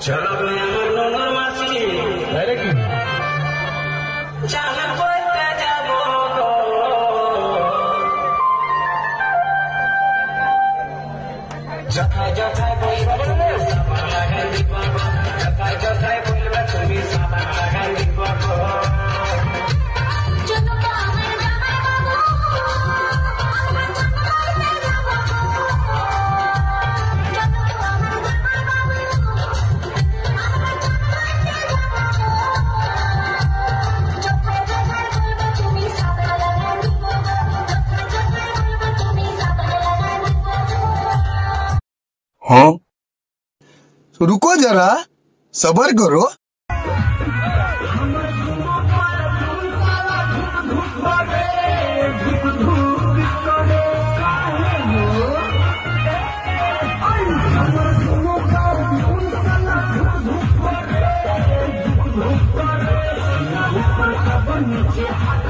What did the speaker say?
চলো নোংর মাসি কি চাল করতে যাব যথায় যথায় বলবে সাবান লাগাই দিব যথায় যথায় বলবে তুমি সাবান লাগাই দিব हाँ तो रुको जरा सबर करो। नीचे